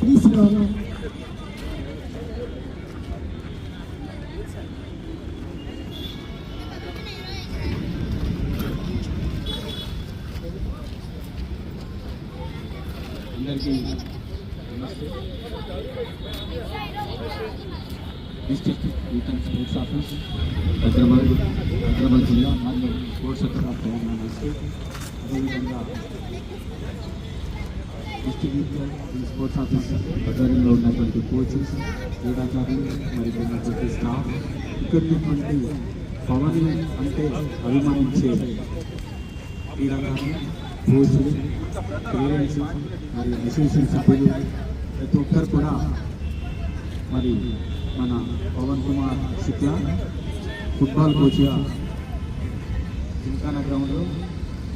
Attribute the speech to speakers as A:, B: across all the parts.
A: శ్రీశ్రామ్
B: అందరికీ నమస్తే. District youth and sports office Hyderabad జిల్లా మరియు sports authority of Telangana state, అదేవిధంగా district youth and sports office ఆధ్వర్యంలో ఉన్నటువంటి కోచెస్, క్రీడాకారులు మరియు ఉన్నటువంటి స్టాఫ్, ఇక్కడ ఉన్నటువంటి పవన్ అంటే అభిమానించే క్రీడాకారులు, కోచ్లు, పేరెంట్స్ మరియు అసోసియేషన్ సభ్యులు ప్రతి ఒక్కరు కూడా మరి మన పవన్ కుమార్ శుక్లా ఫుట్బాల్ కోచ్గా జింకానా గ్రౌండ్లో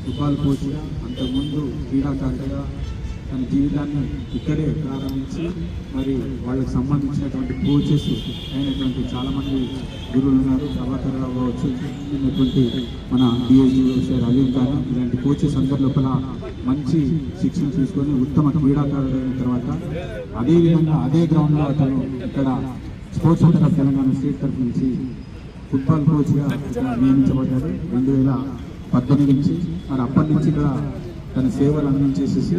B: ఫుట్బాల్ కోచ్గా, అంతకుముందు క్రీడాకారులుగా తన జీవితాన్ని ఇక్కడే ప్రారంభించి మరి వాళ్ళకి సంబంధించినటువంటి కోచెస్ అయినటువంటి చాలామంది గురువులు ఉన్నారు. ప్రభాకర్ రావు కావచ్చు, ఉన్నటువంటి మన డిఎస్జీ సార్ అలీం ఖాన్, ఇలాంటి కోచెస్ అందరి లోపల మంచి శిక్షణ తీసుకొని ఉత్తమ క్రీడాకారుడు అయిన తర్వాత అదేవిధంగా అదే గ్రౌండ్లో అతను ఇక్కడ sports authority of Telangana state తరఫు నుంచి ఫుట్బాల్ కోచ్గా నియమించబడ్డారు 2018 నుంచి. మరి అప్పటి నుంచి ఇక్కడ తన సేవలు అందించేసేసి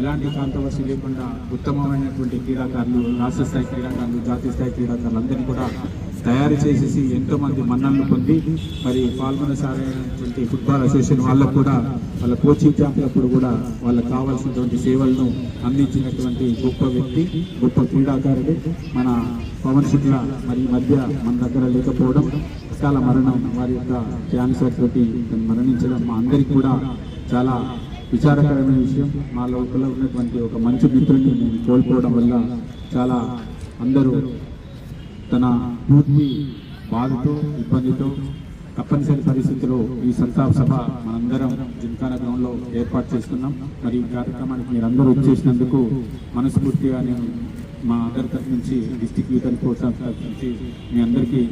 B: ఎలాంటి కాంట్రవర్సీ లేకుండా ఉత్తమమైనటువంటి క్రీడాకారులు, రాష్ట్ర స్థాయి క్రీడాకారులు, జాతీయ స్థాయి క్రీడాకారులు అందరినీ కూడా తయారు చేసేసి ఎంతోమంది మన్నలను పొంది మరి పాల్గొనసారైనటువంటి ఫుట్బాల్ అసోసియేషన్ వాళ్ళకు కూడా వాళ్ళ కోచింగ్ క్యాంపులప్పుడు కూడా వాళ్ళకు కావాల్సినటువంటి సేవలను అందించినటువంటి గొప్ప వ్యక్తి, గొప్ప క్రీడాకారుడు మన పవన్ శుక్లా. మరి ఈ మధ్య మన దగ్గర లేకపోవడం, అకాల మరణం, వారి యొక్క క్యాన్సర్ తోటి మరణించడం మా అందరికీ కూడా చాలా విచారకరమైన విషయం. మా లోపల ఉన్నటువంటి ఒక మంచి మిత్రుడిని నేను కోల్పోవడం వల్ల చాలా అందరూ తన పూర్తి బాధతో, ఇబ్బందితో తప్పనిసరి పరిస్థితిలో ఈ సంతాప సభ మనందరం జింకానా గ్రౌండ్లో ఏర్పాటు చేసుకున్నాం. మరి ఈ కార్యక్రమానికి మీరందరూ వచ్చేసినందుకు మనస్ఫూర్తిగా నేను మా అందరి తరఫు నుంచి డిస్ట్రిక్ట్ యూత్ అండ్ స్పోర్ట్స్ తరఫు నుంచి మీ అందరికీ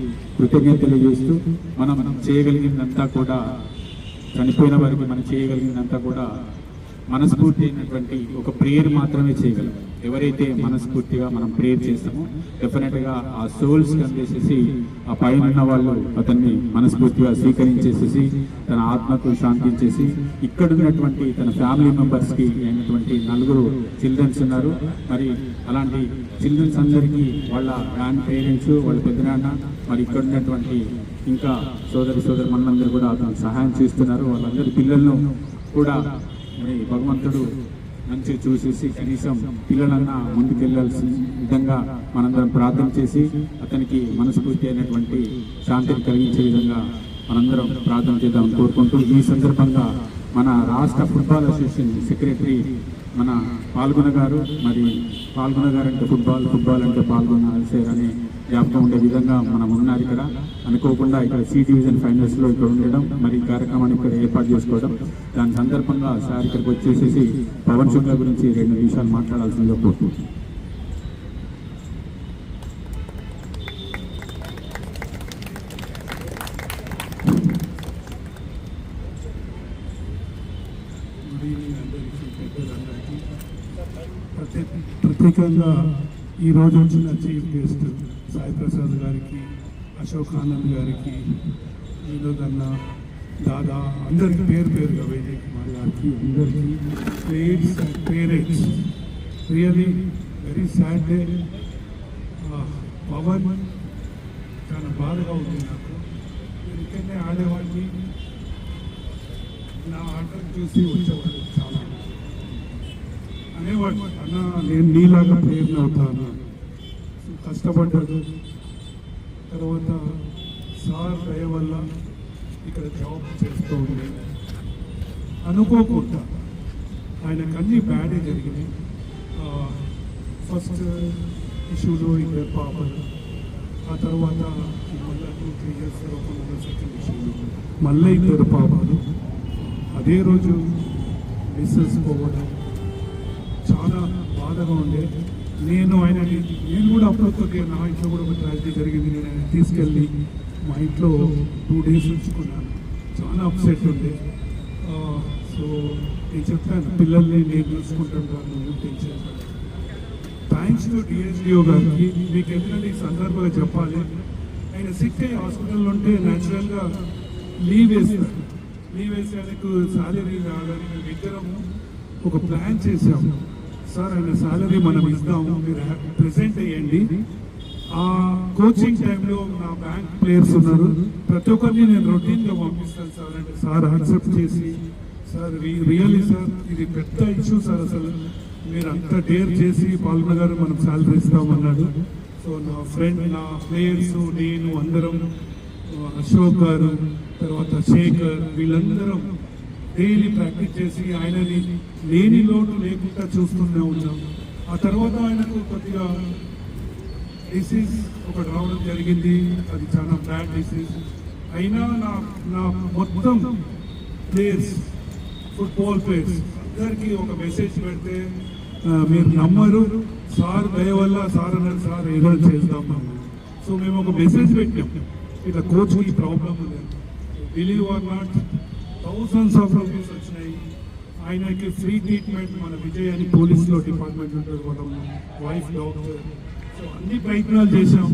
B: కృతజ్ఞత తెలియజేస్తూ, మనం చేయగలిగిందంతా కూడా, చనిపోయిన వారికి మనం చేయగలిగిందంతా కూడా మనస్ఫూర్తి అయినటువంటి ఒక ప్రేయర్ మాత్రమే చేయగలం. ఎవరైతే మనస్ఫూర్తిగా మనం ప్రేయర్ చేస్తామో డెఫినెట్గా ఆ సోల్స్ కందేసేసి ఆ పైన ఉన్న వాళ్ళు అతన్ని మనస్ఫూర్తిగా స్వీకరించేసేసి తన ఆత్మకు శాంతించేసి ఇక్కడ ఉన్నటువంటి తన ఫ్యామిలీ మెంబర్స్కి అయినటువంటి 4 చిల్డ్రన్స్ ఉన్నారు. మరి అలాంటి చిల్డ్రన్స్ అందరికీ వాళ్ళ గ్రాండ్ పేరెంట్స్, వాళ్ళ పెద్దనాన్న, మరి ఇక్కడ ఉన్నటువంటి ఇంకా సోదరి మనందరూ కూడా అతను సహాయం చేస్తున్నారు. వాళ్ళందరి పిల్లలను కూడా మరి భగవంతుడు మంచిగా చూసేసి కనీసం పిల్లలన్నా ముందుకెళ్లాల్సిన విధంగా మనందరం ప్రార్థన చేసి అతనికి మనస్ఫూర్తి అయినటువంటి శాంతిని కలిగించే విధంగా మనందరం ప్రార్థన చేద్దామని కోరుకుంటూ, ఈ సందర్భంగా మన రాష్ట్ర ఫుట్బాల్ అసోసియేషన్ సెక్రటరీ మన పాల్గొన గారు, మరి పాల్గొన గారు అంటే ఫుట్బాల్ అంటే పాల్గొన సార్ అనే జ్ఞాపకం ఉండే విధంగా మనం ఉన్నారు. ఇక్కడ అనుకోకుండా ఇక్కడ సి డివిజన్ ఫైనల్స్లో ఇక్కడ ఉండడం, మరి కార్యక్రమాన్ని ఇక్కడ ఏర్పాటు చేసుకోవడం, దాని సందర్భంగా సార్ ఇక్కడికి వచ్చేసేసి పవన్ శుక్లా గురించి 2 నిమిషాలు మాట్లాడాల్సిందిగా కోరుకుంటున్నాను.
A: ప్రత్యేకంగా ఈరోజు వచ్చిన చీఫ్ గెస్ట్ సాయి ప్రసాద్ గారికి, అశోక్ ఆనంద్ గారికి, వినోద్ అన్న, దాదా, అందరికీ పేరుగా విజయ్ కుమార్ గారికి, అందరికీ players and parents, really very sad day. Pawan చాలా బాధగా ఉంది నాకు. నేను ఇక్కడనే ఆడేవాడిని, నా ఆటను చూసి వచ్చేవాడు చాలా అనేవాడు, అన్న నేను నీలాగా ప్రేరణ అవుతాను, కష్టపడ్డాడు. తర్వాత సార్ దయ వల్ల ఇక్కడ జాబ్ చేస్తూ ఉండే, అనుకోకుండా ఆయనకు అన్ని బ్యాడే జరిగినాయి. ఫస్ట్ ఇష్యూలో 2 పాపలు, ఆ తర్వాత మళ్ళీ 2-3 years తర్వాత సెకండ్ ఇష్యూలో మళ్ళీ 2 పాపలు. అదే రోజు మిస్సెస్ పోవడం చాలా బాధగా ఉండే. నేను కూడా అప్పుడప్పుడు నా ఇంట్లో కూడా ఒక ట్రాజడీ జరిగింది. నేను ఆయన తీసుకెళ్ళి మా ఇంట్లో 2 days ఉంచుకున్నాను. చాలా అప్సెట్ ఉండే. సో నేను చెప్పాను, పిల్లల్ని నేను చూసుకుంటాను, నువ్వు టెన్షన్. థ్యాంక్స్ టు డిఎస్డిఓ గారికి. మీకు ఎందుకంటే ఈ సందర్భంగా చెప్పాలి, ఆయన సిక్ అయ్యి హాస్పిటల్లో ఉంటే న్యాచురల్గా లీవ్ వేస్తారు. లీవ్ వేసి ఆయనకు శాలరీ రాగానే మేము ఇద్దరము ఒక ప్లాన్ చేసాము. సార్ ఆయన శాలరీ మనం ఇస్తాము, మీరు ప్రెసెంట్ అయ్యండి. ఆ కోచింగ్ టైంలో నా బ్యాంక్ ప్లేయర్స్ ఉన్నారు, ప్రతి ఒక్కరిని నేను రొటీన్గా పంపిస్తాను సార్ అంటే సార్ యాక్సెప్ట్ చేసి, సార్ రియల్లీ సార్ ఇది పెద్ద ఇష్యూ సార్, అసలు మీరు అంత డేర్ చేసి పాల్గొనగారు మనం శాలరీ ఇస్తామన్నాడు. సో నా ఫ్రెండ్, నా ప్లేయర్స్, నేను అందరం, అశోక్ గారు, తర్వాత శేఖర్, వీళ్ళందరం డైలీ ప్రాక్టీస్ చేసి ఆయనని లేని లోటు లేకుండా చూస్తూనే ఉన్నాం. ఆ తర్వాత ఆయనకు కొద్దిగా డిసీజ్ ఒకటి రావడం జరిగింది, అది చాలా బ్యాడ్ డిసీజ్. అయినా నా మొత్తం ప్లేయర్స్, ఫుట్బాల్ ప్లేయర్స్ అందరికీ ఒక మెసేజ్ పెడితే మీరు నమ్మరు, సార్ దయ వల్ల సార్ అన్నారు సార్ ఏదో చేద్దాం. సో మేము ఒక మెసేజ్ పెట్టాం, ఇట్లా కోచ్కి ప్రాబ్లం ఉంది, believe are not thousands of rupees వచ్చినాయి. ఆయనకి ఫ్రీ ట్రీట్మెంట్ మన విజయ్ అని పోలీసులో డిపార్ట్మెంట్ ఉంటారు, వాళ్ళ వైఫ్ డాక్టర్. సో అన్ని ప్రయత్నాలు చేశాం.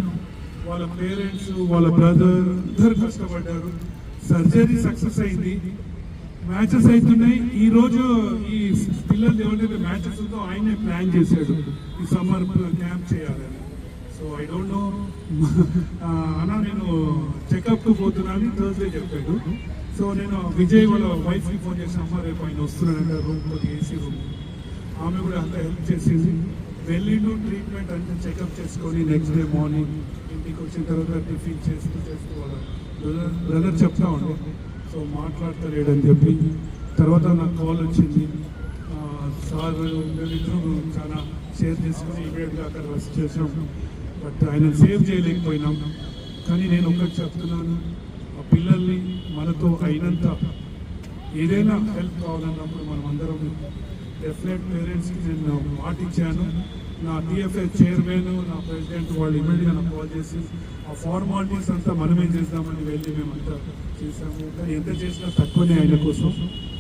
A: వాళ్ళ పేరెంట్స్, వాళ్ళ బ్రదర్ అందరు కష్టపడ్డారు. సర్జరీ సక్సెస్ అయింది, మ్యాచెస్ అవుతున్నాయి. ఈ రోజు ఈ పిల్లలు ఎవరైతే మ్యాచెస్ ఉందో ఆయనే ప్లాన్ చేశాడు ఈ సమ్మర్ క్యాంప్ చేయాలని. సో ఐ డోంట్ నో అన్నా, నేను చెకప్కి పోతున్నాను థర్స్డే చెప్పాడు. సో నేను విజయ్ వాళ్ళ వైఫ్కి ఫోన్ చేసి, అమ్మ రేపు ఆయన వస్తున్నానంటే రూమ్ కొద్దిగా ఏసీ రూమ్, ఆమె కూడా అంతా హెల్ప్ చేసింది. వెళ్ళిండు, ట్రీట్మెంట్ అంటే చెకప్ చేసుకొని నెక్స్ట్ డే మార్నింగ్ ఇంటికి వచ్చిన తర్వాత టిఫిన్ చేస్తూ వాళ్ళ బ్రదర్ చెప్తా ఉండే. సో మాట్లాడతలేడని చెప్పి తర్వాత నాకు కాల్ వచ్చింది, సార్ మేమిద్దరం చాలా షేర్ చేసుకుని ఇమీడియట్గా అక్కడ రెస్ట్ చేసాం. బట్ ఆయన సేవ్ చేయలేకపోయినాం. కానీ నేను ఒకటి చెప్తున్నాను, ఆ పిల్లల్ని మనతో అయినంత ఏదైనా హెల్ప్ కావాలన్నప్పుడు మనం అందరం డెఫినెట్ పేరెంట్స్కి నేను మాట ఇచ్చాను. నా టీఎఫ్ఏ చైర్మన్, నా ప్రెసిడెంట్ వాళ్ళు ఇమీడియట్గా నాకు కాల్ చేసి ఆ ఫార్మాలిటీస్ అంతా మనమే చేద్దామని వెళ్ళి మేమంతా చేశాము. కానీ ఎంత చేసినా తక్కువనే ఆయన కోసం.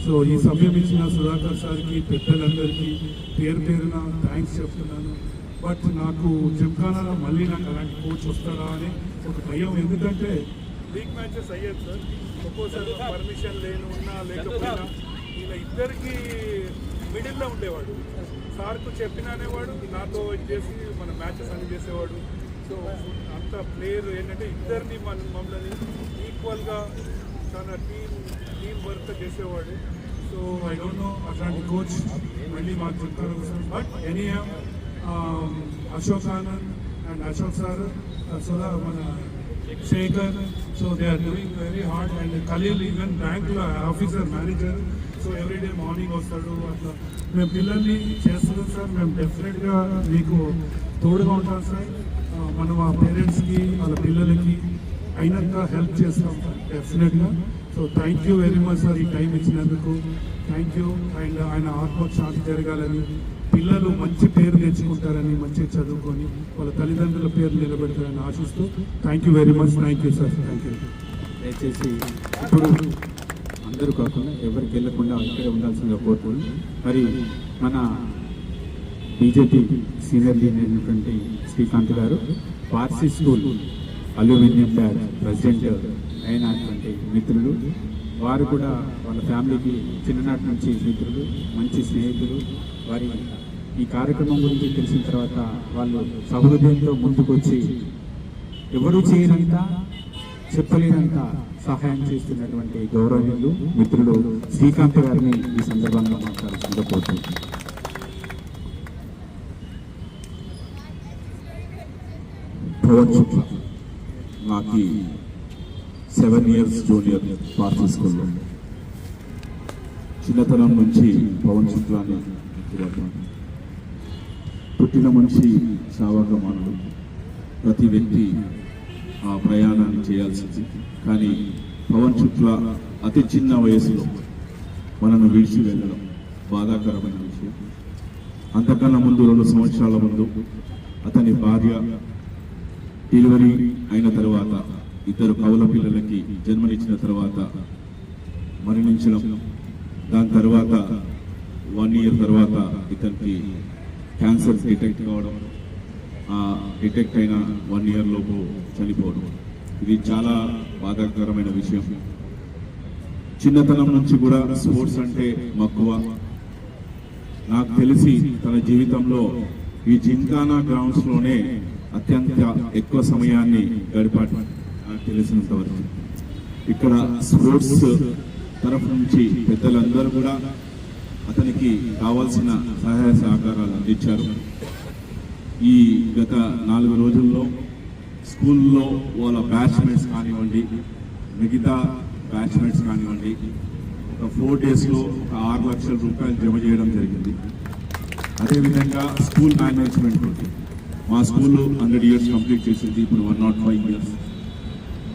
A: సో ఈ సమయం ఇచ్చిన సుధాకర్ సార్కి, పెద్దలందరికీ పేరున థ్యాంక్స్ చెప్తున్నాను. బట్ నాకు జిమ్ఖానాలో మళ్ళీ నాకు అలాంటి కోచ్ వస్తాడా అని ఒక భయం. ఎందుకంటే లీగ్ మ్యాచెస్ అయ్యేది సార్, ఒక్కోసారి పర్మిషన్ ఉన్నా లేకపోయినా ఇలా ఇద్దరికి మిడిల్లో ఉండేవాడు. సార్కు చెప్పినానేవాడు, నాతో చేసి మన మ్యాచెస్ అన్ని చేసేవాడు. సో అంత ప్లేయర్ ఏంటంటే ఇద్దరిని మమ్మల్ని ఈక్వల్గా చాలా టీం వర్క్ చేసేవాడు. సో ఐ డోంట్ నో అట్లాంటి కోచ్ మళ్ళీ మాకు చెప్తారు. But any Ashok Anand and Ashok sir, Sudha, మన Shekhar, so they are doing very hard. And Khalil even బ్యాంక్లో officer, manager, so everyday morning వస్తాడు. అట్లా మేము పిల్లల్ని చేస్తున్నాం సార్. మేము డెఫినెట్గా మీకు తోడుగా ఉంటాం సార్. మనం ఆ పేరెంట్స్కి, వాళ్ళ పిల్లలకి అయినంత హెల్ప్ చేస్తాం సార్ డెఫినెట్గా. So thank you very much sir, ఈ టైం ఇచ్చినందుకు థ్యాంక్ యూ. అండ్ ఆయన ఆత్మకు శాంతి జరగాలని, పిల్లలు మంచి పేరు తెచ్చుకుంటారని, మంచిగా చదువుకొని వాళ్ళ తల్లిదండ్రుల పేరు నిలబెడతారని ఆశిస్తూ thank you very much. Thank you sir. Thank you.
B: దయచేసి ఇప్పుడు అందరూ కాకుండా ఎవరికి వెళ్ళకుండా ఇక్కడే ఉండాల్సిందిగా కోరుతున్నాను. మరి మన బీజేపీ సీనియర్ లీడర్ అయినటువంటి శ్రీకాంత్ గారు, Parsi school aluminium pad president అయినటువంటి మిత్రులు, వారు కూడా వాళ్ళ ఫ్యామిలీకి చిన్ననాటి నుంచి మిత్రులు, మంచి స్నేహితులు. వారి ఈ కార్యక్రమం గురించి తెలిసిన తర్వాత వాళ్ళు సహృదయంతో ముందుకొచ్చి ఎవరు చేయనంత, చెప్పలేనంత సహాయం చేస్తున్నటువంటి గౌరవనీయులు మిత్రులు శ్రీకాంత్ గారిని ఈ సందర్భంగా మాట్లాడుతుందో కోరుతున్నాను.
C: పవన్ శుక్ల నాకు 7 years జూనియర్ పార్టీ స్కూల్లో. చిన్నతనం నుంచి పవన్ శుక్లాని పుట్టిన మనిషి సావర్గ మానవుడు. ప్రతి వ్యక్తి ఆ ప్రయాణాన్ని చేయాల్సింది. కానీ పవన్ శుక్ల అతి చిన్న వయసులో మనను విడిచి వెళ్ళడం బాధాకరమైన విషయం. అంతకన్నా ముందు 2 సంవత్సరాల ముందు అతని భార్య డెలివరీ అయిన తర్వాత, 2 కవల పిల్లలకి జన్మనిచ్చిన తర్వాత మరణించడం. దాని తర్వాత 1 year తర్వాత ఇతనికి క్యాన్సర్ డిటెక్ట్ కావడం, డిటెక్ట్ అయిన 1 year లోపు చనిపోవడం, ఇది చాలా బాధాకరమైన విషయం. చిన్నతనం నుంచి కూడా స్పోర్ట్స్ అంటే మక్కువ. నాకు తెలిసి తన జీవితంలో ఈ జింకానా గ్రౌండ్స్లోనే అత్యంత ఎక్కువ సమయాన్ని గడిపాడు నాకు తెలిసినంతవరకు. ఇక్కడ స్పోర్ట్స్ తరఫు నుంచి పెద్దలందరూ కూడా అతనికి కావాల్సిన సహాయ సహకారాలు అందించారు. ఈ గత 4 రోజుల్లో స్కూల్లో వాళ్ళ బ్యాచ్మేట్స్ కానివ్వండి, మిగతా బ్యాచ్మేట్స్ కానివ్వండి, ఒక 4 daysలో ఒక 6 లక్షల రూపాయలు జమ చేయడం జరిగింది. అదేవిధంగా స్కూల్ మేనేజ్మెంట్ తోటి మా స్కూల్ 100 years కంప్లీట్ చేసింది, ఇప్పుడు 105 years.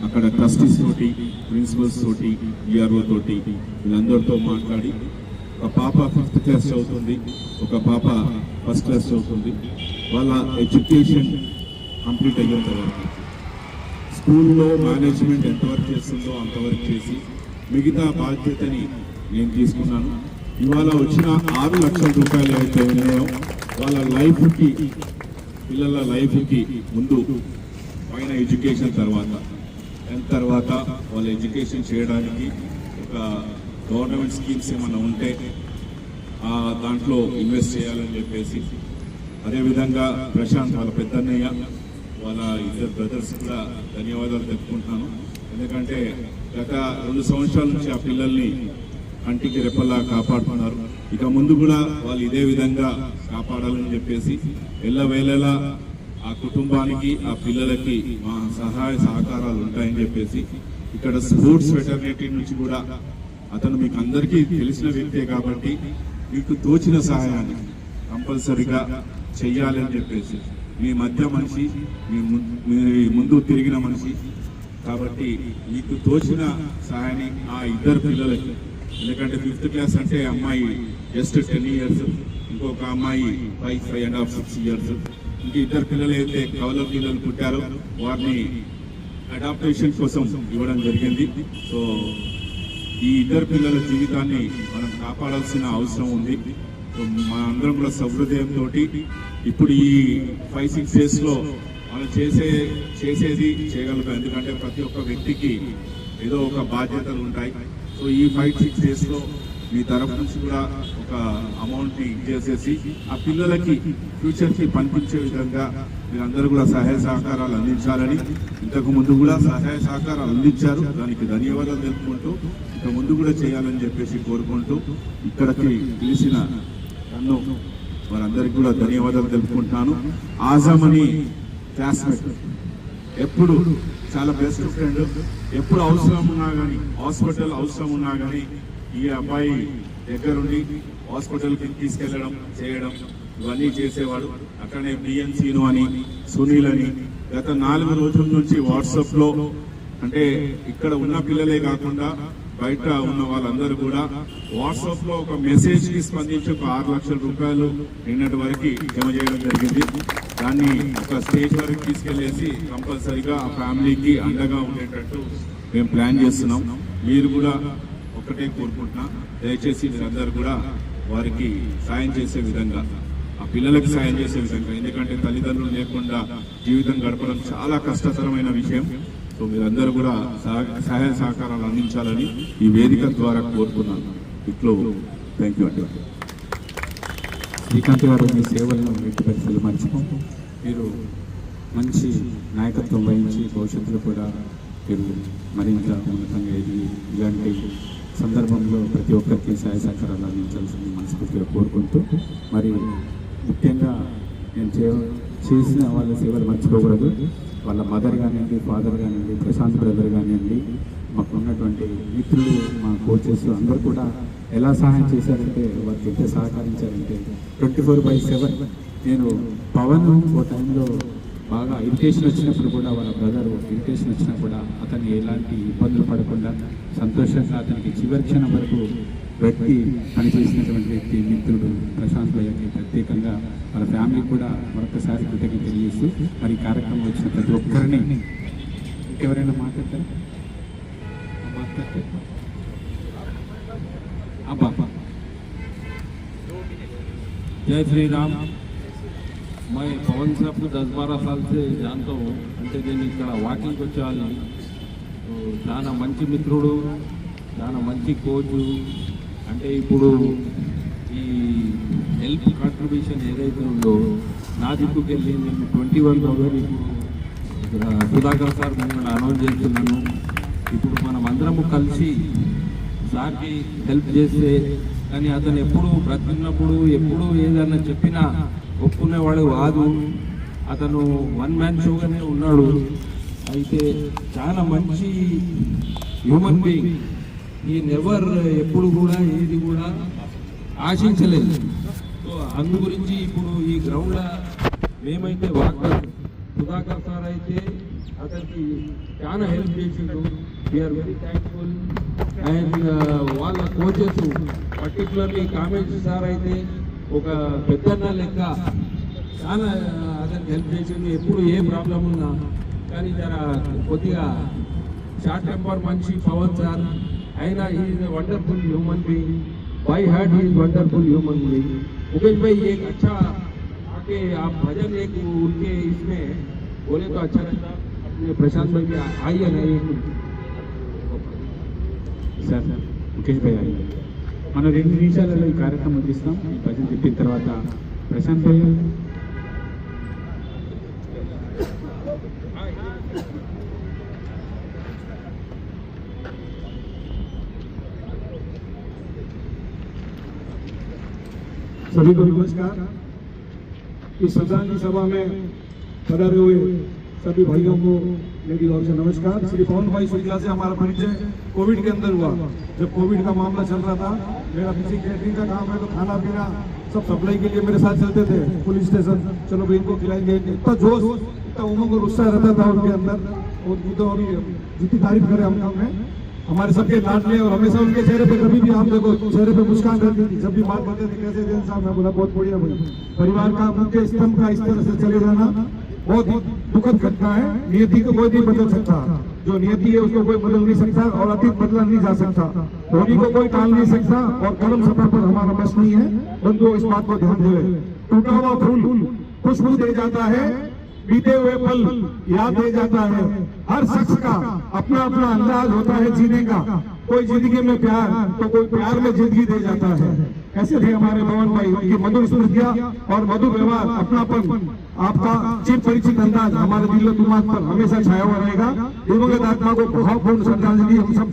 C: అక్కడ ట్రస్టీస్ తోటి, ప్రిన్సిపల్స్ తోటి, ఈఆర్ఓ తోటి వీళ్ళందరితో మాట్లాడి ఒక పాప 5th class చదువుతుంది, ఒక పాప 1st class చదువుతుంది. వాళ్ళ ఎడ్యుకేషన్ కంప్లీట్ అయ్యేంత వరకు స్కూల్లో మేనేజ్మెంట్ ఎంతవరకు చేస్తుందో అంతవరకు చేసి మిగతా బాధ్యతని నేను తీసుకున్నాను. ఇవాళ వచ్చిన 6 లక్షల రూపాయలు ఏవైతే ఉన్నాయో వాళ్ళ లైఫ్కి, పిల్లల లైఫ్కి ముందు పైన ఎడ్యుకేషన్ తర్వాత 10th తర్వాత వాళ్ళ ఎడ్యుకేషన్ చేయడానికి ఒక గవర్నమెంట్ స్కీమ్స్ ఏమైనా ఉంటే దాంట్లో ఇన్వెస్ట్ చేయాలని చెప్పేసి, అదేవిధంగా ప్రశాంత్ వాళ్ళ పెద్దన్నయ్య, వాళ్ళ 2 brothers కూడా ధన్యవాదాలు చెప్పుకుంటున్నాను. ఎందుకంటే గత 2 సంవత్సరాల నుంచి ఆ పిల్లల్ని కంటికి రెప్పలా కాపాడుతున్నారు. ఇక ముందు కూడా వాళ్ళు ఇదే విధంగా కాపాడాలని చెప్పేసి ఎల్లవేళలా ఆ కుటుంబానికి, ఆ పిల్లలకి మా సహాయ సహకారాలు ఉంటాయని చెప్పేసి ఇక్కడ స్పోర్ట్స్ వెటర్నిటీ నుంచి కూడా అతను మీకు అందరికీ తెలిసిన వ్యక్తే కాబట్టి మీకు తోచిన సహాయాన్ని కంపల్సరిగా చెయ్యాలని చెప్పేసి, మీ మధ్య మనిషి, మీ ముందు తిరిగిన మనిషి కాబట్టి మీకు తోచిన సహాయాన్ని ఆ 2 పిల్లలకి, ఎందుకంటే 5th class అంటే అమ్మాయి జస్ట్ 10 years, ఇంకొక అమ్మాయి 5.5 6 years, ఇంక 2 పిల్లలు అయితే కవల పిల్లలు పుట్టారో వారిని అడాప్టేషన్ కోసం ఇవ్వడం జరిగింది. సో ఈ 2 పిల్లల జీవితాన్ని మనం కాపాడాల్సిన అవసరం ఉంది. సో మన అందరం కూడా సహృదయంతో ఇప్పుడు ఈ 5-6 daysలో మనం చేసేది చేయగలుగుతాం. ఎందుకంటే ప్రతి ఒక్క వ్యక్తికి ఏదో ఒక బాధ్యతలు ఉంటాయి. సో ఈ 5-6 daysలో మీ తరఫు నుంచి కూడా ఒక అమౌంట్ని ఇచ్చేసేసి ఆ పిల్లలకి ఫ్యూచర్కి పనిపించే విధంగా మీరందరూ కూడా సహాయ సహకారాలు అందించాలని, ఇంతకు ముందు కూడా సహాయ సహకారాలు అందించారు, దానికి ధన్యవాదాలు తెలుపుకుంటూ ఇక ముందు కూడా చేయాలని చెప్పేసి కోరుకుంటూ ఇక్కడికి పిలిచిన నన్ను వారందరికీ కూడా ధన్యవాదాలు తెలుపుకుంటున్నాను. ఆజమ్ అని క్లాస్మేట్, ఎప్పుడు చాలా బెస్ట్ ఫ్రెండ్, ఎప్పుడు అవసరం ఉన్నా కానీ, హాస్పిటల్ అవసరం ఉన్నా కానీ ఈ అబ్బాయి దగ్గరుండి హాస్పిటల్కి తీసుకెళ్లడం, చేయడం ఇవన్నీ చేసేవాడు. అక్కడనే బిఎన్సీను అని, సునీల్ అని గత 4 రోజుల నుంచి వాట్సాప్లో, అంటే ఇక్కడ ఉన్న పిల్లలే కాకుండా బయట ఉన్న వాళ్ళందరూ కూడా వాట్సాప్లో ఒక మెసేజ్కి స్పందించి ఒక 6 లక్షల రూపాయలు నిన్నటి వరకు జమ చేయడం జరిగింది. దాన్ని ఒక స్టేజ్ వరకు తీసుకెళ్లేసి కంపల్సరీగా ఆ ఫ్యామిలీకి అండగా ఉండేటట్టు మేము ప్లాన్ చేస్తున్నాం. మీరు కూడా ఒక్కటే కోరుకుంటున్నా, దయచేసి మీరందరూ కూడా వారికి సాయం చేసే విధంగా, ఆ పిల్లలకు సాయం చేసే విధంగా, ఎందుకంటే తల్లిదండ్రులు లేకుండా జీవితం గడపడం చాలా కష్టతరమైన విషయం. సో మీరందరూ కూడా సహాయ సహకారాలు అందించాలని ఈ వేదిక ద్వారా కోరుకున్నాను. ఇట్లో థ్యాంక్ యూ అండి.
B: శ్రీకాంత్ గారు, మీ సేవలను ఎట్టి పరిస్థితులు మర్చిపోతూ మీరు మంచి నాయకత్వం వహించి భవిష్యత్తులో కూడా మీరు మరింత ఉన్నతంగా ఎదిగి ఇలాంటి సందర్భంలో ప్రతి ఒక్కరికి సహాయ సహకారాలు అందించాల్సింది మనస్ఫూర్తిగా కోరుకుంటూ, మరి ముఖ్యంగా నేను చేసిన వాళ్ళ సేవలు మర్చిపోకూడదు. వాళ్ళ మదర్ కానివ్వండి, ఫాదర్ కానివ్వండి, ప్రశాంత్ బ్రదర్ కానివ్వండి, మాకు ఉన్నటువంటి మిత్రులు, మా కోచెస్ అందరూ కూడా ఎలా సహాయం చేశారంటే, వారికి ఎంత సహకరించారంటే 24/7. నేను పవన్ ఓ టైంలో బాగా ఇరిటేషన్ వచ్చినప్పుడు కూడా, వాళ్ళ బ్రదర్ ఇరిటేషన్ వచ్చినా కూడా అతన్ని ఎలాంటి ఇబ్బందులు పడకుండా సంతోషంగా అతనికి చివరి క్షణం వరకు వ్యక్తి పనిచేసినటువంటి వ్యక్తి మిత్రుడు ప్రశాంత్ భయ్యకి ప్రత్యేకంగా వాళ్ళ ఫ్యామిలీ కూడా మరొకసారి కృతజ్ఞతలు తెలియజేస్తూ, మరి ఈ కార్యక్రమం వచ్చిన ప్రతి ఒక్కరిని, ఇంకెవరైనా మాట్లాడతారా? జై శ్రీరామ్.
D: मैं पवन साहब को 10-12 साल से जानता हूँ అంటే నేను ఇక్కడ వాకింగ్కి వచ్చేవాళ్ళని చాలా మంచి మిత్రుడు చాలా మంచి కోచ్ అంటే ఇప్పుడు ఈ హెల్ప్ కాంట్రిబ్యూషన్ ఏదైతే ఉందో నా దిక్కుకి వెళ్ళి నేను 21,000 ఇప్పుడు సుధాకర్ సార్ నేను అనౌన్స్ చేస్తున్నాను ఇప్పుడు మనం అందరము కలిసి సార్కి హెల్ప్ చేస్తే కానీ అతను ఎప్పుడు బ్రతికినప్పుడు ఎప్పుడు ఏదైనా చెప్పినా ఒప్పుకునేవాడు కాదు అతను వన్ మ్యాన్ షోగానే ఉన్నాడు అయితే చాలా మంచి హ్యూమన్ బీయింగ్ ఈ నెవర్ ఎప్పుడు కూడా ఏది కూడా ఆశించలేదు సో అందు గురించి ఇప్పుడు ఈ గ్రౌండ్లో మేమైతే వాకర్ సుధాకర్ సార్ అయితే అతనికి చాలా హెల్ప్ చేసిండు వీఆర్ వెరీ థ్యాంక్ఫుల్ అండ్ వాళ్ళ కోచెస్ పర్టికులర్లీ కామెంట్స్ సార్ అయితే ఒక పెద్దన్న లెక్క చాలా అతనికి హెల్ప్ చేసిండు ఎప్పుడు ఏ ప్రాబ్లం ఉన్నా కానీ జర కొద్దిగా షార్ట్ టెంపర్ మనిషి పవన్ సార్ అయినా is a wonderful human being by heart he is wonderful human being Mukesh भाई एक अच्छा आके आप भजन एक उनके इसमें बोले तो अच्छा रहता अपने प्रशांत भाई भी आइए ना एक
B: సార్ ముఖేష్ భాయ్ మనం 2 నిమిషాలలో ఈ కార్యక్రమం ముగిస్తాం ఈ భజన చెప్పిన తర్వాత ప్రశాంత్ భాయ్
A: सभी को नमस्कार। इस श्रद्धांजलि सभा में पधारे हुए सभी भाइयों को मेरी ओर से नमस्कार। श्री पवन भाई शुक्ला से हमारा परिचय कोविड के अंदर हुआ। जब कोविड का मामला चल रहा था, मेरा किसी कैटरिंग का काम है तो खाना पीना सब सप्लाई के लिए मेरे साथ चलते थे पुलिस स्टेशन। चलो भाई इनको खिलाएंगे, इतना जोश इतना उमंग और उत्साह रहता था उनके अंदर। और जितनी तारीफ करें हम में हमारे सबके लाडले और हमेशा उनके चेहरे पे कभी भी आप देखो चेहरे पे मुस्कान रहती थी। जब भी बात करते थे कैसे दिन साहब, मैं बोला बहुत बढ़िया भाई। परिवार का मुख्य स्तंभ का इस तरह से चले जाना बहुत ही दुखद घटना है। नियति को कोई नहीं बदल सकता, जो नियति है उसको कोई बदल नहीं सकता और अतीत बदला नहीं जा सकता, होली को कोई टाल नहीं सकता और कलम सफर पर हमारा बस नहीं है। बंधुओं इस बात को ध्यान दें, टूटा हुआ फूल खुशबू दे जाता है, बीते हुए पल याद दे जाता है। हर शख्स का अपना अपना अंदाज होता है जीने का, कोई जिंदगी में प्यार तो कोई प्यार में जिंदगी दे जाता है। ऐसे थे हमारे पवन भाई, उनकी मधुर स्मृतियां और मधुर व्यवहार, अपनापन, आपका चिर परिचित अंदाज हमारे दिलो दिमाग पर हमेशा छाया हुआ रहेगा। दिवंगत आत्मा को भावपूर्ण श्रद्धांजलि हम सब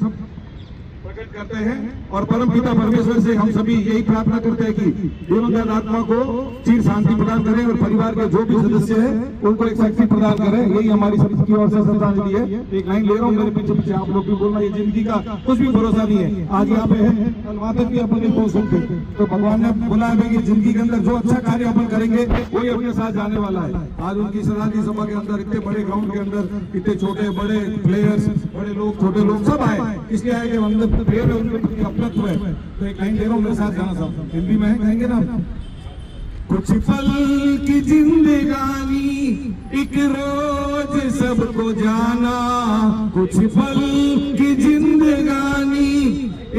A: प्रकट करते हैं और परम पिता परमेश्वर से हम सभी यही प्रार्थना करते हैं कि दिवंगत आत्मा को चिर शांति प्रदान करें और परिवार के जो भी सदस्य है उनको एक शक्ति प्रदान करें। यही हमारी सभी की ओर से श्रद्धांजलि है। एक लाइन ले रहा हूँ, मेरे पीछे पीछे आप लोग भी बोलना, ये जिंदगी का कुछ भी भरोसा नहीं है। आज यहाँ पे है, कल वहां तक भी अपन नहीं पहुंच सकते। तो भगवान ने बोला है कि जिंदगी के अंदर जो अच्छा कार्य अपन करेंगे वही अपने साथ जाने वाला है। आज उनकी श्रद्धांजलि सभा के अंदर इतने बड़े ग्राउंड के अंदर इतने छोटे बड़े प्लेयर्स, बड़े लोग छोटे लोग सब आए, इसलिए आए कि अंदर प्रेम है, उनके प्रति अपनत्व है। तो एक लाइन ले रहा हूँ, मेरे साथ गाना साहब हिंदी में है, कहेंगे ना। कुछ पल की जिंदगानी एक रोज सबको जाना, कुछ पल की जिंदगानी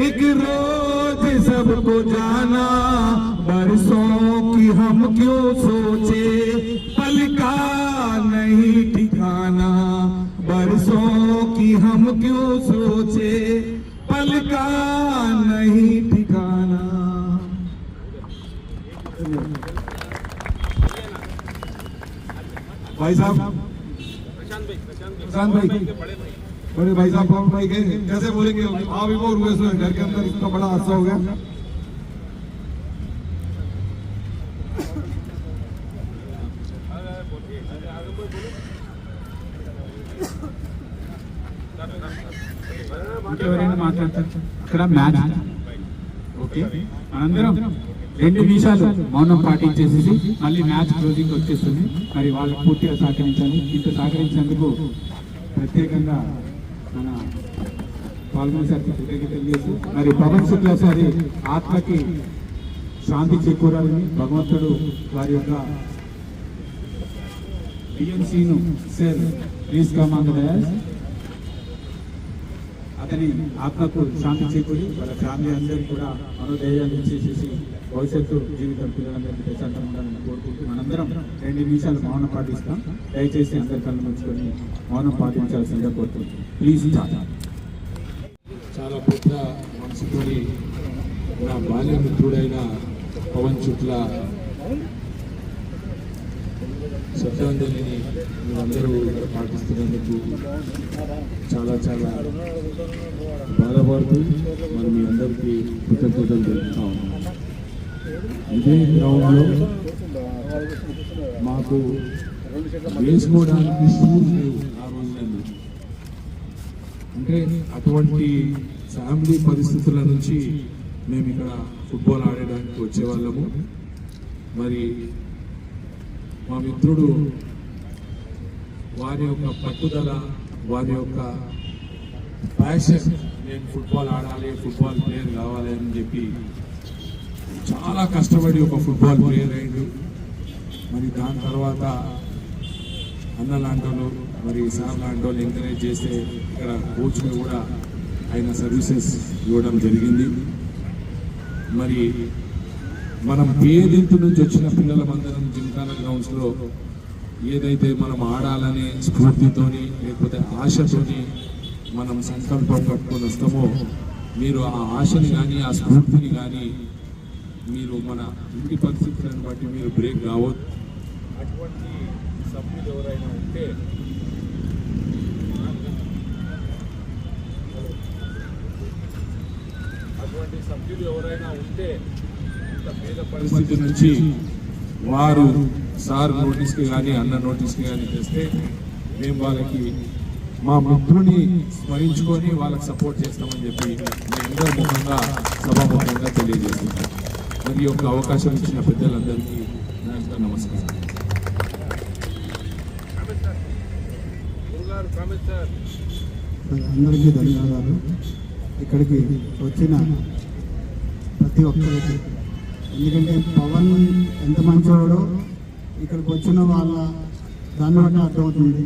A: एक रोज सबको जाना। बरसों की हम क्यों सोचे पल का नहीं ठिकाना, बरसों की हम क्यों सोचे पल का नहीं ठिकाना। भाई साहब प्रशांत भाई बड़े भाई साहब पवन भाई के कैसे बोलेंगे, आप भी बोल हुए घर के अंदर इतना बड़ा हादसा हो गया।
B: ఎవరైనా మాట్లాడతారు ఇక్కడ మ్యాచ్ ఓకే అందరం 2 నిమిషాలు మౌనం పాటించేసి మళ్ళీ మ్యాచ్ క్లోజింగ్ వచ్చేస్తుంది. మరి వాళ్ళకి పూర్తిగా సహకరించాలి. ఇంత సహకరించినందుకు ప్రత్యేకంగా మన పాల్గొనే సార్కి కృతజ్ఞతలు చేసి మరి పవన్ శుక్లా సారి ఆత్మకి శాంతి చేకూరాలని భగవంతుడు వారి యొక్క టీఎంసీను sir please come on the dais. అతని ఆత్మకు శాంతి చేకూరి వాళ్ళ ఫ్యామిలీ అందరికీ కూడా మనోధైర్యాన్ని ఇచ్చేసేసి భవిష్యత్తు జీవితం పిల్లలందరికీ ప్రశాంతంగా ఉండాలని కోరుకుంటూ మనందరం 2 నిమిషాలు మౌనం పాటిస్తాం. దయచేసి అందరి కళ్ళు ముంచుకొని మౌనం పాటించాల్సిందిగా కోరుకుంటున్నాం. ప్లీజ్
E: చాలా పెద్ద మనసుతోని నా బాల్య మిత్రుడైన పవన్ శుక్ల శ్రద్ధాంజలిని మీరందరూ ఇక్కడ పాటిస్తున్నందుకు చాలా చాలా బాధపడుతూ మరి మీ అందరికీ కృతజ్ఞతలు తెలుపుతా ఉన్నాను. ఇదే గ్రౌండ్లో మాకు వేసుకోవడానికి షూస్ లేవు ఆ రోజులలో. అంటే అటువంటి ఫ్యామిలీ పరిస్థితుల నుంచి మేము ఇక్కడ ఫుట్బాల్ ఆడడానికి వచ్చేవాళ్ళము. మరి మా మిత్రుడు వారి యొక్క పట్టుదల, వారి యొక్క ప్యాషన్, నేను ఫుట్బాల్ ఆడాలి, ఫుట్బాల్ ప్లేయర్ కావాలి అని చెప్పి చాలా కష్టపడి ఒక ఫుట్బాల్ ప్లేయర్ అయ్యిండు. మరి దాని తర్వాత అన్న లాంటి వాళ్ళు, మరి సార్ లాంటి వాళ్ళు ఎంకరేజ్ చేస్తే ఇక్కడ కోచ్గా కూడా ఆయన సర్వీసెస్ ఇవ్వడం జరిగింది. మరి మనం పేదింటి నుంచి వచ్చిన పిల్లలమందరం జిమ్ఖానా గ్రౌండ్స్లో ఏదైతే మనం ఆడాలనే స్ఫూర్తితోని లేకపోతే ఆశతోని మనం సంకల్పం కట్టుకొని వస్తామో, మీరు ఆ ఆశని కానీ ఆ స్ఫూర్తిని కానీ మీరు మన ఇంటి పరిస్థితులను బట్టి మీరు బ్రేక్ కావద్దు. అటువంటి సభ్యులు ఎవరైనా ఉంటే ఇంత పేద పరిస్థితి నుంచి వారు సార్ నోటీస్కి కానీ అన్న నోటీస్కి కానీ తెస్తే మేము వాళ్ళకి మా మిత్రుని స్మరించుకొని వాళ్ళకి సపోర్ట్ చేస్తామని చెప్పి మీ అందరి ముఖంగా సభాముఖంగా తెలియజేస్తున్నాం. మరి యొక్క అవకాశం ఇచ్చిన పెద్దలందరికీ నమస్కారం.
F: అందరికీ ధన్యవాదాలు. ఇక్కడికి వచ్చిన ప్రతి ఒక్కరికి, ఎందుకంటే పవన్ ఎంత మంచివాడో ఇక్కడికి వచ్చిన వాళ్ళ దాన్ని బట్టి అర్థమవుతుంది.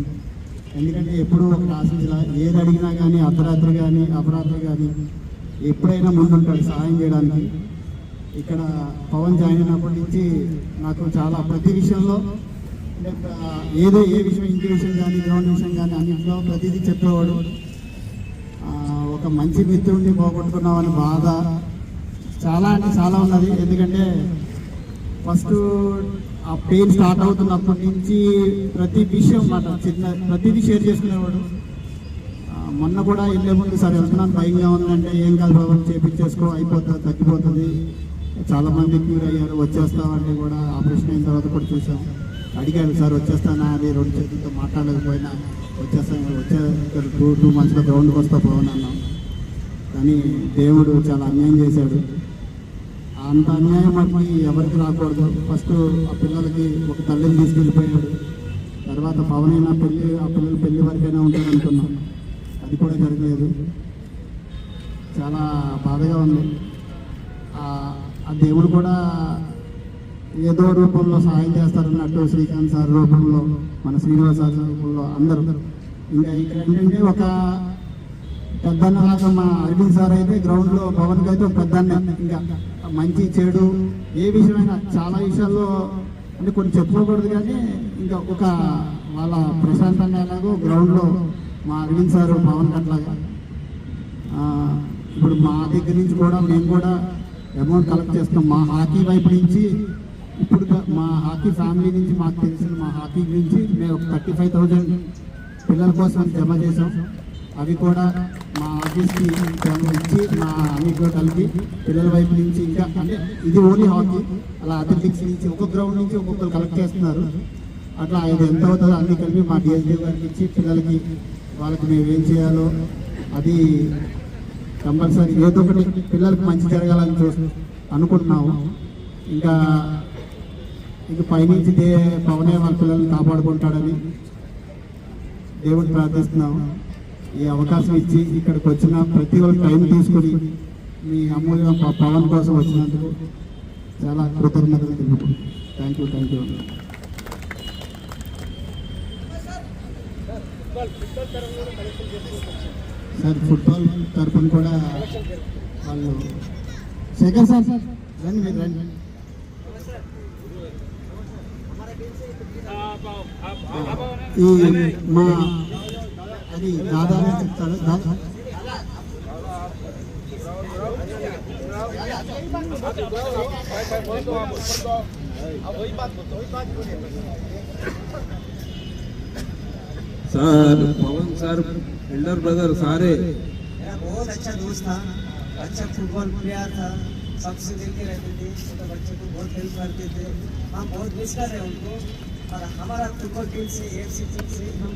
F: ఎందుకంటే ఎప్పుడూ ఒక ఆశించలా, ఏది అడిగినా కానీ అర్ధరాత్రి కానీ అపరాత్రి కానీ ఎప్పుడైనా ముందుంటాడు సహాయం చేయడానికి. ఇక్కడ పవన్ జాయిన్ అయినప్పటి నుంచి నాకు చాలా ప్రతి విషయంలో, అంటే ఏ విషయం, ఇంటి విషయం కానీ గ్రౌండ్ విషయం కానీ అన్నింటిలో ప్రతిదీ చెప్పేవాడు. ఒక మంచి మిత్రుడిని పోగొట్టుకున్నామని బాధ చాలా అంటే చాలా ఉన్నది. ఎందుకంటే ఫస్ట్ ఆ పెయిన్ స్టార్ట్ అవుతున్నప్పటి నుంచి ప్రతి విషయం మాట ప్రతిదీ షేర్ చేసుకునేవాడు. మొన్న కూడా వెళ్ళే ముందు సార్ వెళ్తున్నాను భయంగా ఉందంటే, ఏం కాదు బాబు చేపించేసుకో, అయిపోతుంది, తగ్గిపోతుంది, చాలామంది క్యూర్ అయ్యారు, వచ్చేస్తామంటే కూడా ఆపరేషన్ అయిన తర్వాత కూడా చూసాం. అడిగాడు సార్ వచ్చేస్తానా అని, 2 చేతులతో మాట్లాడలేకపోయినా వచ్చేస్తాను, వచ్చే 2 మంత్స్లో గ్రౌండ్కి వస్తా పోవని అన్నాం. కానీ దేవుడు చాలా అన్యాయం చేశాడు. అంత అన్యాయం మనకి ఎవరికి రాకూడదు. ఫస్ట్ ఆ పిల్లలకి ఒక తల్లిని తీసుకెళ్ళిపోయాడు. తర్వాత పవన్ అయినా ఆ పిల్లలు పెళ్లి వరకైనా ఉంటారు అనుకున్నాం, అది కూడా జరగలేదు. చాలా బాధగా ఉంది. ఆ దేవుడు కూడా ఏదో రూపంలో సహాయం చేస్తారన్నట్టు శ్రీకాంత్ సార్ రూపంలో, మన శ్రీనివాస సార్ రూపంలో అందరూ. ఇంకా ఇక్కడ ఏంటంటే ఒక పెద్దన్నలాగా మా అరవింద్ సార్ అయితే గ్రౌండ్లో పవన్కి అయితే ఒక పెద్దన్న. ఇంకా మంచి చెడు ఏ విషయమైనా చాలా విషయాల్లో అంటే కొన్ని చెప్పుకోకూడదు, కానీ ఇంకా ఒక వాళ్ళ ప్రశాంతంగా ఎలాగో గ్రౌండ్లో మా అరవింద్ సార్ పవన్ అట్లాగా. ఇప్పుడు మా దగ్గర నుంచి కూడా మేము కూడా అమౌంట్ కలెక్ట్ చేస్తాం. మా హాకీ వైపు నుంచి ఇప్పుడు మా హాకీ ఫ్యామిలీ నుంచి మాకు తెలిసిన మా హాకీ నుంచి మేము 35,000 పిల్లల కోసం జమ చేసాం. అవి కూడా మా ఆఫీస్కి ఇచ్చి మా అన్నిట్లో కలిపి పిల్లల వైపు నుంచి ఇంకా, అంటే ఇది ఓన్లీ హాకీ, అలా అథ్లెటిక్స్ నుంచి ఒక్కొక్క గ్రౌండ్ నుంచి ఒక్కొక్కరు కలెక్ట్ చేస్తున్నారు. అట్లా ఇది ఎంత అవుతుందో అన్ని కలిపి మా డిఎస్డీ గారికి ఇచ్చి పిల్లలకి వాళ్ళకి మేము ఏం చేయాలో అది కంపల్సరీ ఏదో ఒకటి పిల్లలకి మంచి జరగాలని అనుకుంటున్నాము. ఇంకా పైనుంచి పవనే వాళ్ళ పిల్లల్ని కాపాడుకుంటాడని దేవుడిని ప్రార్థిస్తున్నాము. ఈ అవకాశం ఇచ్చి ఇక్కడికి వచ్చిన ప్రతి ఒక్క టైం తీసుకొని మీ అమూల్య పవన్ కోసం వచ్చినందుకు చాలా కృతజ్ఞతలు తెలుపుకుంటున్నాను. Thank you. సార్ ఫుట్బాల్ తరఫున కూడా వాళ్ళు శేఖర్ సార్ రండి మీరు రండి. ఈ మా అది దాదానే చెప్తాడు దాదా
D: सर पवन सर एल्डर ब्रदर सारे
G: मेरा बहुत अच्छा दोस्त था, अच्छा फुटबॉल प्लेयर था, सबसे मिलके रहते थे, छोटे बच्चे को बहुत हेल्प करते थे। हम बहुत मिस कर रहे हैं उनको और हमारा फुटबॉल टीम से AFC टीम से हम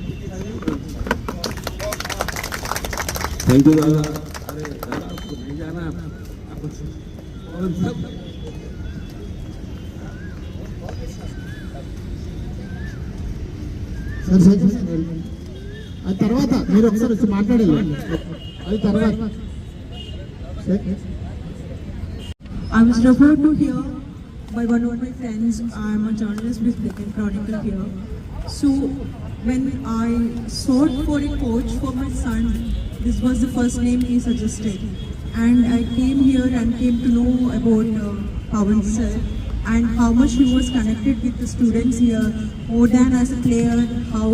D: थैंक यू दादा। अरे दादा आपको नहीं जाना आपको पवन सर
F: సార్ శేఖర్ సార్ అది తర్వాత మీరు ఒకసారి వచ్చి మాట్లాడాలి అది తర్వాత
H: I was referred to here by one of my friends. I am a journalist with Deccan Chronicle here. So when I sought for a coach for my son, this was the first name he suggested. And I came here and came to know about Pawan sir and how much he was connected with the students here, more than as a player, how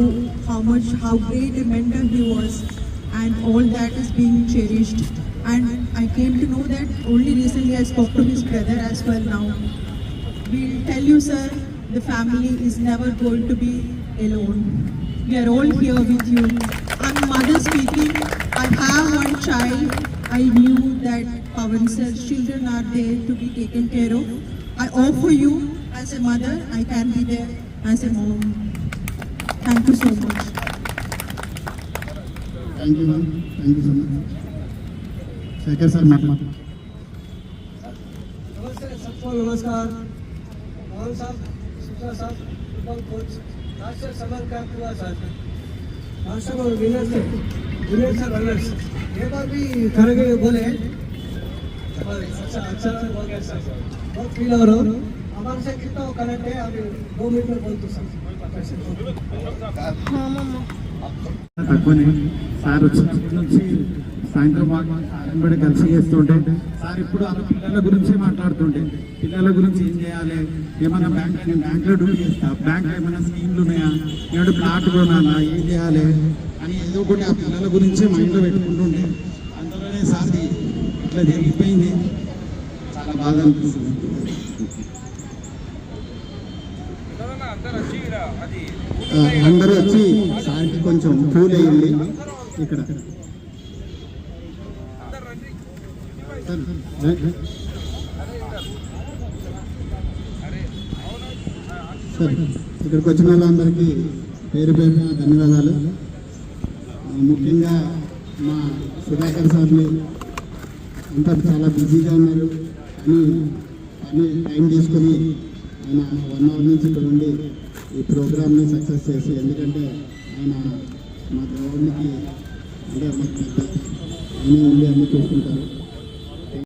H: great a mentor he was, and all that is being cherished. And I came to know that only recently I spoke to his brother as well now. We'll tell you, sir, the family is never going to be alone. We are all here with you. I'm a mother speaking. I have one child. I knew that Pawan sir's children are there to be taken care of. I offer you as a mother, I can be there as a mom. Thank you so much.
F: Thank you ma'am thank you so much Shekhar sir మాట్లాడు
G: नमस्ते सबको नमस्कार। पवन साहब, शुक्ला साहब, football coach, राष्ट्रीय summer camp हुआ sir, राष्ट्रीय winners runners ये बार भी करेंगे बोले, अच्छा हो गया सर, बहुत फील हो रहा हूँ। हमारे से कितना कनेक्ट है अभी 2 मिनट में बोल दो सर।
F: తక్కువనే సార్ వచ్చినప్పటి నుంచి సాయంత్రం వెంబడి కలిసి చేస్తుంటే సార్ ఇప్పుడు ఆ పిల్లల గురించే మాట్లాడుతుంటే పిల్లల గురించి ఏం చేయాలి, ఏమైనా బ్యాంక్లో డ్యూటీ చేస్తా, బ్యాంక్లో ఏమైనా స్కీమ్లు ఉన్నాయా, ఏడు ప్లాట్ కొనాలా, ఏం చేయాలి అని ఏదో ఒకటి ఆ పిల్లల గురించే మైండ్లో పెట్టుకుంటుంటే అందులోనే సార్ది ఇట్లా జరిగిపోయింది, చాలా బాధ అనిపిస్తుంది. అందరూ వచ్చి సార్కి కొంచెం పూల్ అయ్యింది ఇక్కడ సార్ ఇక్కడికి వచ్చిన వాళ్ళందరికీ పేరు పేరున ధన్యవాదాలు. ముఖ్యంగా మా సుధాకర్ సార్ని అంతా చాలా బిజీగా ఉన్నారు అని టైం తీసుకొని ఆయన 1 అవర్ నుంచి ఇక్కడ ఉండి ఈ ప్రోగ్రామ్ని సక్సెస్ చేసి, ఎందుకంటే ఆయన మా గ్రౌండ్కి అంటే మాకు పెద్ద ఆయన ఉండి అన్నీ చూసుకుంటారు.